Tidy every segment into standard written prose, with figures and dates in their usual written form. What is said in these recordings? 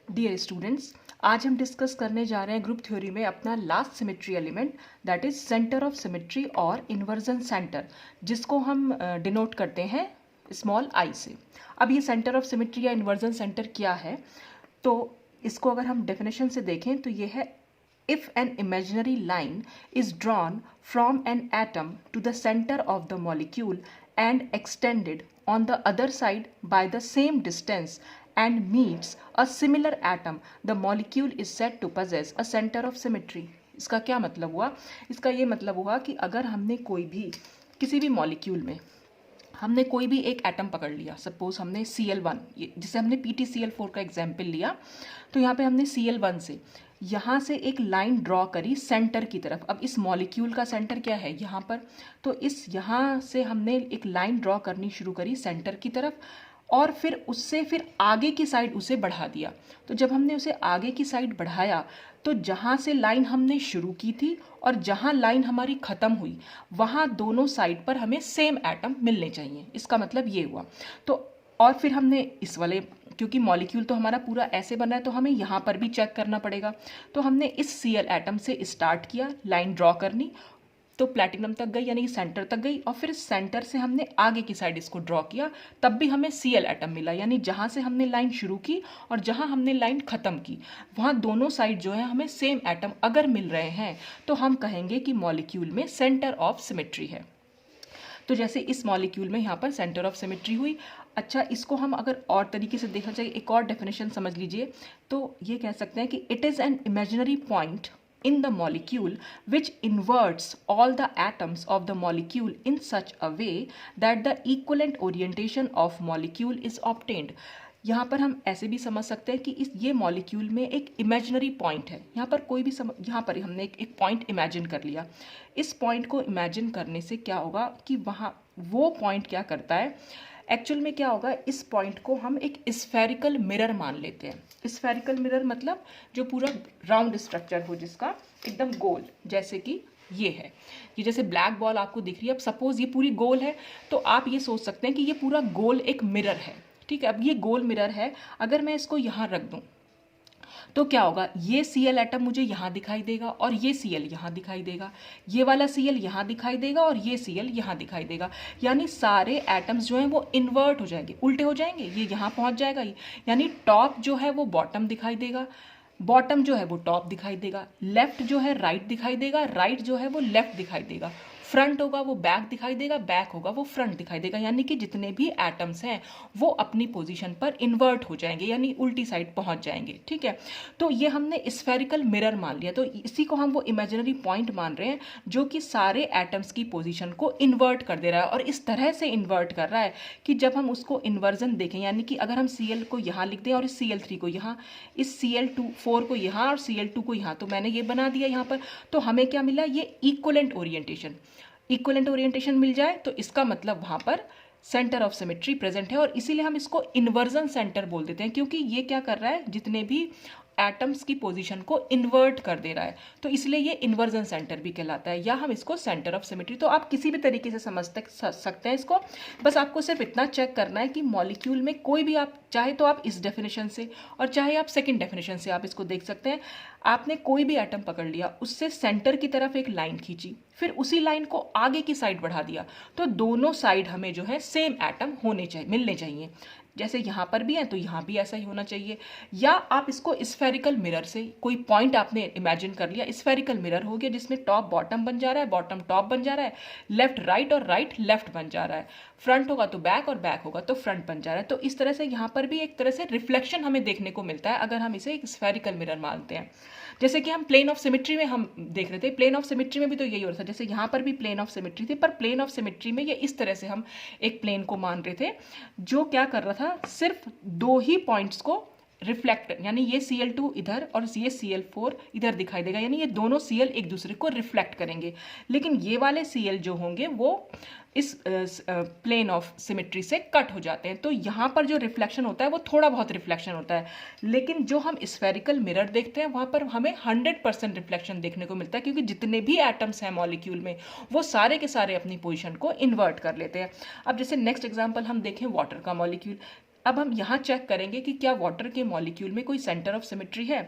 Dear students, आज हम discuss करने जा रहे हैं ग्रुप थ्योरी में अपना last symmetry element, that is centre of symmetry और इन्वर्जन सेंटर, जिसको हम डिनोट करते हैं स्मॉल आई से। अब ये सेंटर ऑफ सिमेट्री या इन्वर्जन सेंटर क्या है, तो इसको अगर हम डेफिनेशन से देखें तो ये है if an imaginary line is drawn from an atom to the center of the molecule and extended on the other side by the same distance and meets a similar atom, the molecule is said to possess a center of symmetry. इसका क्या मतलब हुआ? इसका ये मतलब हुआ कि अगर हमने कोई भी किसी भी मॉलिक्यूल में हमने कोई भी एक एटम पकड़ लिया, सपोज हमने Cl1, जिसे हमने PtCl4 का एग्जाम्पल लिया, तो यहाँ पे हमने Cl1 से यहाँ से एक लाइन ड्रॉ करी सेंटर की तरफ। अब इस मॉलिक्यूल का सेंटर क्या है यहाँ पर, तो इस यहाँ से हमने एक लाइन ड्रॉ करनी शुरू करी सेंटर की तरफ और फिर उससे फिर आगे की साइड उसे बढ़ा दिया। तो जब हमने उसे आगे की साइड बढ़ाया तो जहाँ से लाइन हमने शुरू की थी और जहाँ लाइन हमारी ख़त्म हुई वहाँ दोनों साइड पर हमें सेम एटम मिलने चाहिए। इसका मतलब ये हुआ। तो और फिर हमने इस वाले, क्योंकि मॉलिक्यूल तो हमारा पूरा ऐसे बना है तो हमें यहाँ पर भी चेक करना पड़ेगा, तो हमने इस Cl एटम से स्टार्ट किया लाइन ड्रॉ करनी, तो प्लैटिनम तक गई यानी कि सेंटर तक गई, और फिर सेंटर से हमने आगे की साइड इसको ड्रॉ किया, तब भी हमें Cl एटम मिला। यानी जहाँ से हमने लाइन शुरू की और जहाँ हमने लाइन ख़त्म की वहाँ दोनों साइड जो है हमें सेम एटम अगर मिल रहे हैं तो हम कहेंगे कि मॉलिक्यूल में सेंटर ऑफ सिमेट्री है। तो जैसे इस मॉलिक्यूल में यहाँ पर सेंटर ऑफ सिमेट्री हुई। अच्छा, इसको हम अगर और तरीके से देखना चाहिए, एक और डेफिनेशन समझ लीजिए, तो ये कह सकते हैं कि it is an imaginary point in the molecule which inverts all the atoms of the molecule in such a way that the equivalent orientation of molecule is obtained. यहाँ पर हम ऐसे भी समझ सकते हैं कि इस ये मॉलिक्यूल में एक इमेजिनरी पॉइंट है। यहाँ पर कोई भी यहाँ पर हमने एक पॉइंट इमेजिन कर लिया। इस पॉइंट को इमेजिन करने से क्या होगा कि वहाँ वो पॉइंट क्या करता है, एक्चुअल में क्या होगा, इस पॉइंट को हम एक स्फेरिकल मिरर मान लेते हैं। स्फेरिकल मिरर मतलब जो पूरा राउंड स्ट्रक्चर हो, जिसका एकदम गोल, जैसे कि ये है, ये जैसे ब्लैक बॉल आपको दिख रही है। अब सपोज ये पूरी गोल है तो आप ये सोच सकते हैं कि ये पूरा गोल एक मिरर है। ठीक है, अब ये गोल मिरर है, अगर मैं इसको यहाँ रख दूँ तो क्या होगा, ये Cl एटम मुझे यहाँ दिखाई देगा और ये Cl यहाँ दिखाई देगा, ये वाला Cl यहाँ दिखाई देगा और ये Cl यहाँ दिखाई देगा। यानी सारे एटम्स जो हैं वो इन्वर्ट हो जाएंगे, उल्टे हो जाएंगे, ये यहाँ पहुँच जाएगा। यानी टॉप जो है वो बॉटम दिखाई देगा, बॉटम जो है वो टॉप दिखाई देगा, लेफ्ट जो है राइट दिखाई देगा, राइट जो है वो लेफ्ट दिखाई देगा, फ्रंट होगा वो बैक दिखाई देगा, बैक होगा वो फ्रंट दिखाई देगा। यानी कि जितने भी एटम्स हैं वो अपनी पोजीशन पर इन्वर्ट हो जाएंगे, यानी उल्टी साइड पहुंच जाएंगे। ठीक है, तो ये हमने स्फेरिकल मिरर मान लिया, तो इसी को हम वो इमेजिनरी पॉइंट मान रहे हैं जो कि सारे एटम्स की पोजीशन को इन्वर्ट कर दे रहा है। और इस तरह से इन्वर्ट कर रहा है कि जब हम उसको इन्वर्जन देखें, यानी कि अगर हम Cl को यहाँ लिख दें और इस Cl3 को यहाँ, इस Cl4 को यहाँ और Cl2 को यहाँ, तो मैंने ये बना दिया यहाँ पर, तो हमें क्या मिला, ये इक्वलेंट ओरिएंटेशन मिल जाए तो इसका मतलब वहाँ पर सेंटर ऑफ सिमेट्री प्रेजेंट है। और इसीलिए हम इसको इन्वर्जन सेंटर बोल देते हैं, क्योंकि ये क्या कर रहा है, जितने भी एटम्स की पोजीशन को इन्वर्ट कर दे रहा है, तो इसलिए ये इन्वर्जन सेंटर भी कहलाता है, या हम इसको सेंटर ऑफ सिमेट्री। तो आप किसी भी तरीके से समझ सकते हैं इसको। बस आपको सिर्फ इतना चेक करना है कि मॉलिक्यूल में कोई भी, आप चाहे तो आप इस डेफिनेशन से और चाहे आप सेकंड डेफिनेशन से आप इसको देख सकते हैं। आपने कोई भी एटम पकड़ लिया, उससे सेंटर की तरफ एक लाइन खींची, फिर उसी लाइन को आगे की साइड बढ़ा दिया, तो दोनों साइड हमें जो है सेम एटम होने चाहिए, मिलने चाहिए। जैसे यहाँ पर भी है तो यहाँ भी ऐसा ही होना चाहिए। या आप इसको स्फेरिकल मिरर से, कोई पॉइंट आपने इमेजिन कर लिया, स्फेरिकल मिरर हो गया जिसमें टॉप बॉटम बन जा रहा है, बॉटम टॉप बन जा रहा है, लेफ्ट राइट और राइट लेफ्ट बन जा रहा है, फ्रंट होगा तो बैक और बैक होगा तो फ्रंट बन जा रहा है। तो इस तरह से यहाँ पर भी एक तरह से रिफ्लेक्शन हमें देखने को मिलता है अगर हम इसे एक स्फेरिकल मिरर मानते हैं। जैसे कि हम प्लेन ऑफ सिमेट्री में हम देख रहे थे, प्लेन ऑफ सिमेट्री में भी तो यही हो रहा था, जैसे यहाँ पर भी प्लेन ऑफ सिमेट्री थी, पर प्लेन ऑफ सिमेट्री में ये इस तरह से हम एक प्लेन को मान रहे थे जो क्या कर रहा था, सिर्फ दो ही पॉइंट्स को रिफ्लेक्ट, यानी ये Cl2 इधर और ये Cl4 इधर दिखाई देगा, यानी ये दोनों Cl एक दूसरे को रिफ्लेक्ट करेंगे। लेकिन ये वाले Cl जो होंगे वो इस प्लेन ऑफ सिमेट्री से कट हो जाते हैं, तो यहाँ पर जो रिफ्लेक्शन होता है वो थोड़ा बहुत रिफ्लेक्शन होता है। लेकिन जो हम स्फेरिकल मिरर देखते हैं वहाँ पर हमें 100% रिफ्लेक्शन देखने को मिलता है, क्योंकि जितने भी एटम्स हैं मॉलिक्यूल में वो सारे के सारे अपनी पोजीशन को इन्वर्ट कर लेते हैं। अब जैसे नेक्स्ट एग्जांपल हम देखें वाटर का मॉलिक्यूल। अब हम यहाँ चेक करेंगे कि क्या वाटर के मॉलिक्यूल में कोई सेंटर ऑफ सिमेट्री है।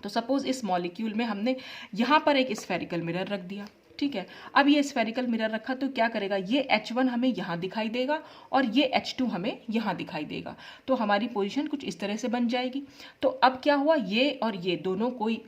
तो सपोज इस मॉलिक्यूल में हमने यहाँ पर एक स्फेरिकल मिरर रख दिया, ठीक है। अब ये स्फेरिकल मिरर रखा तो क्या करेगा, ये H1 हमें यहाँ दिखाई देगा और ये H2 हमें यहाँ दिखाई देगा। तो हमारी पोजीशन कुछ इस तरह से बन जाएगी। तो अब क्या हुआ, ये और ये दोनों कोई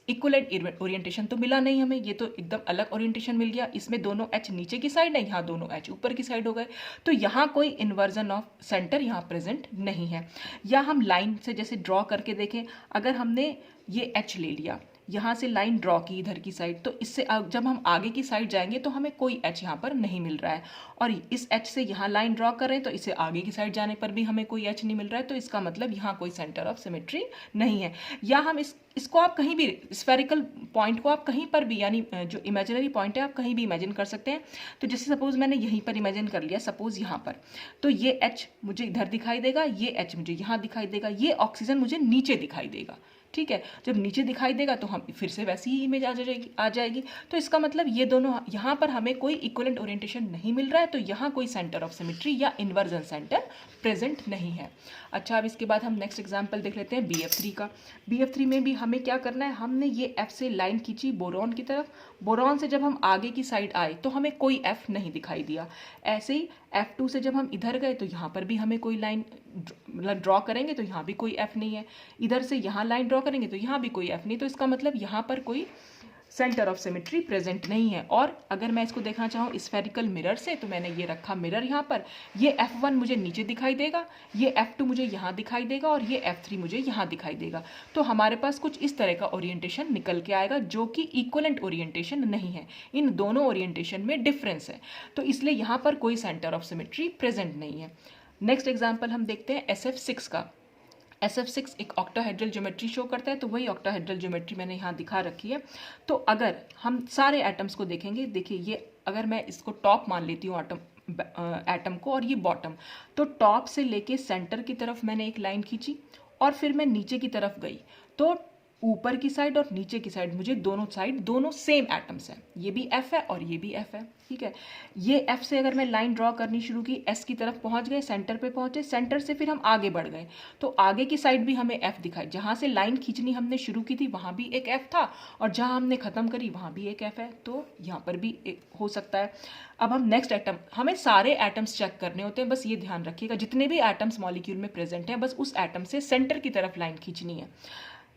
इक्वलेंट ओरिएंटेशन तो मिला नहीं हमें, ये तो एकदम अलग ओरिएंटेशन मिल गया। इसमें दोनों H नीचे की साइड है, यहाँ दोनों H ऊपर की साइड हो गए। तो यहाँ कोई इन्वर्जन ऑफ सेंटर यहाँ प्रेजेंट नहीं है। या हम लाइन से जैसे ड्रॉ करके देखें, अगर हमने ये H ले लिया, यहाँ से लाइन ड्रॉ की इधर की साइड, तो इससे जब हम आगे की साइड जाएंगे तो हमें कोई H यहाँ पर नहीं मिल रहा है। और इस H से यहाँ लाइन ड्रॉ कर रहे हैं तो इसे आगे की साइड जाने पर भी हमें कोई H नहीं मिल रहा है। तो इसका मतलब यहाँ कोई सेंटर ऑफ सिमेट्री नहीं है। या हम इसको आप कहीं भी, स्फेरिकल पॉइंट को आप कहीं पर भी, यानी जो इमेजिनरी पॉइंट है आप कहीं भी इमेजिन कर सकते हैं। तो जैसे सपोज मैंने यहीं पर इमेजिन कर लिया, सपोज यहाँ पर, तो ये H मुझे इधर दिखाई देगा, ये H मुझे यहाँ दिखाई देगा, ये ऑक्सीजन मुझे नीचे दिखाई देगा, ठीक है। जब नीचे दिखाई देगा तो हम फिर से वैसी ही इमेज आ जाएगी। तो इसका मतलब ये दोनों, यहाँ पर हमें कोई इक्वलेंट ओरिएंटेशन नहीं मिल रहा है, तो यहाँ कोई सेंटर ऑफ सिमेट्री या इन्वर्जन सेंटर प्रेजेंट नहीं है। अच्छा, अब इसके बाद हम नेक्स्ट एग्जांपल देख लेते हैं BF3 का। BF3 में भी हमें क्या करना है, हमने ये F से लाइन खींची बोरॉन की तरफ, बोरॉन से जब हम आगे की साइड आए तो हमें कोई F नहीं दिखाई दिया। ऐसे ही F2 से जब हम इधर गए तो यहाँ पर भी हमें कोई लाइन मतलब ड्रॉ करेंगे तो यहाँ भी कोई F नहीं है। इधर से यहाँ लाइन ड्रॉ करेंगे तो यहाँ भी कोई F नहीं। तो इसका मतलब यहाँ पर कोई सेंटर ऑफ सिमेट्री प्रेजेंट नहीं है। और अगर मैं इसको देखना चाहूँ स्फेरिकल मिरर से, तो मैंने ये रखा मिरर यहाँ पर, ये F1 मुझे नीचे दिखाई देगा, ये F2 मुझे यहाँ दिखाई देगा और ये F3 मुझे यहाँ दिखाई देगा। तो हमारे पास कुछ इस तरह का ओरिएंटेशन निकल के आएगा जो कि इक्वलेंट ओरिएंटेशन नहीं है, इन दोनों ओरिएंटेशन में डिफरेंस है। तो इसलिए यहाँ पर कोई सेंटर ऑफ सिमेट्री प्रेजेंट नहीं है। नेक्स्ट एग्जाम्पल हम देखते हैं SF6 का। SF6 एक ऑक्टाहेड्रल ज्योमेट्री शो करता है, तो वही ऑक्टाहेड्रल ज्योमेट्री मैंने यहाँ दिखा रखी है। तो अगर हम सारे एटम्स को देखेंगे, देखिए ये अगर मैं इसको टॉप मान लेती हूँ एटम को और ये बॉटम, तो टॉप से लेके सेंटर की तरफ मैंने एक लाइन खींची और फिर मैं नीचे की तरफ गई, तो ऊपर की साइड और नीचे की साइड मुझे दोनों साइड दोनों सेम एटम्स हैं, ये भी F है और ये भी F है, ठीक है। ये F से अगर मैं लाइन ड्रॉ करनी शुरू की, S की तरफ पहुंच गए, सेंटर पे पहुंचे, सेंटर से फिर हम आगे बढ़ गए, तो आगे की साइड भी हमें F दिखाई। जहां से लाइन खींचनी हमने शुरू की थी वहां भी एक F था और जहां हमने खत्म करी वहां भी एक F है, तो यहाँ पर भी हो सकता है। अब हम नेक्स्ट एटम, हमें सारे एटम्स चेक करने होते हैं, बस ये ध्यान रखिएगा जितने भी एटम्स मॉलिक्यूल में प्रेजेंट हैं बस उस एटम से सेंटर की तरफ लाइन खींचनी है।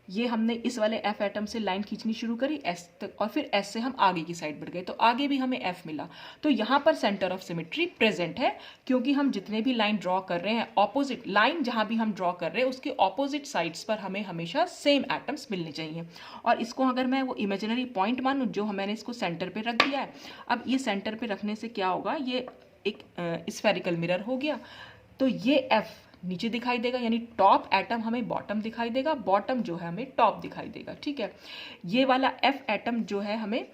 ये हमने इस वाले F एटम से लाइन खींचनी शुरू करी S तक और फिर S से हम आगे की साइड बढ़ गए, तो आगे भी हमें F मिला। तो यहाँ पर सेंटर ऑफ सिमेट्री प्रेजेंट है, क्योंकि हम जितने भी लाइन ड्रॉ कर रहे हैं, ऑपोजिट लाइन जहाँ भी हम ड्रॉ कर रहे हैं उसके ऑपोजिट साइड्स पर हमें हमेशा सेम एटम्स मिलने चाहिए। और इसको अगर मैं वो इमेजिनरी पॉइंट मानूँ जो मैंने इसको सेंटर पर रख दिया है, अब ये सेंटर पर रखने से क्या होगा, ये एक स्फेरिकल मिरर हो गया। तो ये F नीचे दिखाई देगा, यानी टॉप एटम हमें बॉटम दिखाई देगा, बॉटम जो है हमें टॉप दिखाई देगा, ठीक है। ये वाला F एटम जो है हमें,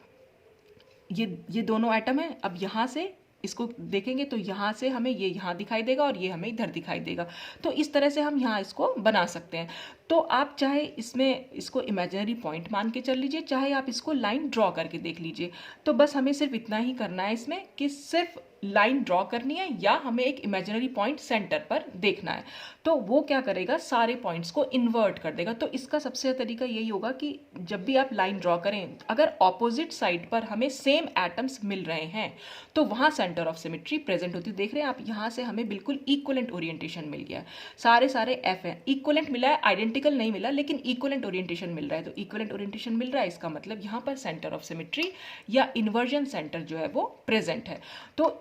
ये दोनों एटम है। अब यहाँ से इसको देखेंगे तो यहाँ से हमें ये यहाँ दिखाई देगा और ये हमें इधर दिखाई देगा। तो इस तरह से हम यहाँ इसको बना सकते हैं। तो आप चाहे इसमें इसको इमेजिनरी पॉइंट मान के चल लीजिए, चाहे आप इसको लाइन ड्रॉ करके देख लीजिए। तो बस हमें सिर्फ इतना ही करना है इसमें कि सिर्फ लाइन ड्रॉ करनी है या हमें एक इमेजिनरी पॉइंट सेंटर पर देखना है। तो वो क्या करेगा, सारे पॉइंट्स को इन्वर्ट कर देगा। तो इसका सबसे अच्छा तरीका यही होगा कि जब भी आप लाइन ड्रॉ करें, अगर ऑपोजिट साइड पर हमें सेम एटम्स मिल रहे हैं तो वहाँ सेंटर ऑफ सिमेट्री प्रेजेंट होती है। देख रहे हैं आप, यहाँ से हमें बिल्कुल इक्वलेंट ओरिएंटेशन मिल गया, सारे F है, इक्वलेंट मिला है, आइडेंटिकल नहीं मिला, लेकिन इक्वलेंट ओरिएंटेशन मिल रहा है। तो इक्वलेंट ओरिएंटेशन मिल रहा है, इसका मतलब यहाँ पर सेंटर ऑफ सिमेट्री या इन्वर्जन सेंटर जो है वो प्रेजेंट है। तो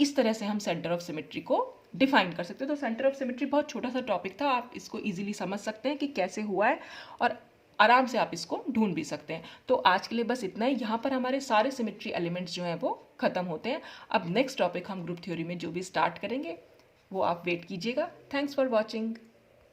इस तरह से हम सेंटर ऑफ सिमेट्री को डिफाइन कर सकते हैं। तो सेंटर ऑफ सिमेट्री बहुत छोटा सा टॉपिक था, आप इसको इजीली समझ सकते हैं कि कैसे हुआ है और आराम से आप इसको ढूंढ भी सकते हैं। तो आज के लिए बस इतना ही। यहाँ पर हमारे सारे सिमेट्री एलिमेंट्स जो हैं वो खत्म होते हैं। अब नेक्स्ट टॉपिक हम ग्रुप थ्योरी में जो भी स्टार्ट करेंगे वो आप वेट कीजिएगा। Thanks for watching.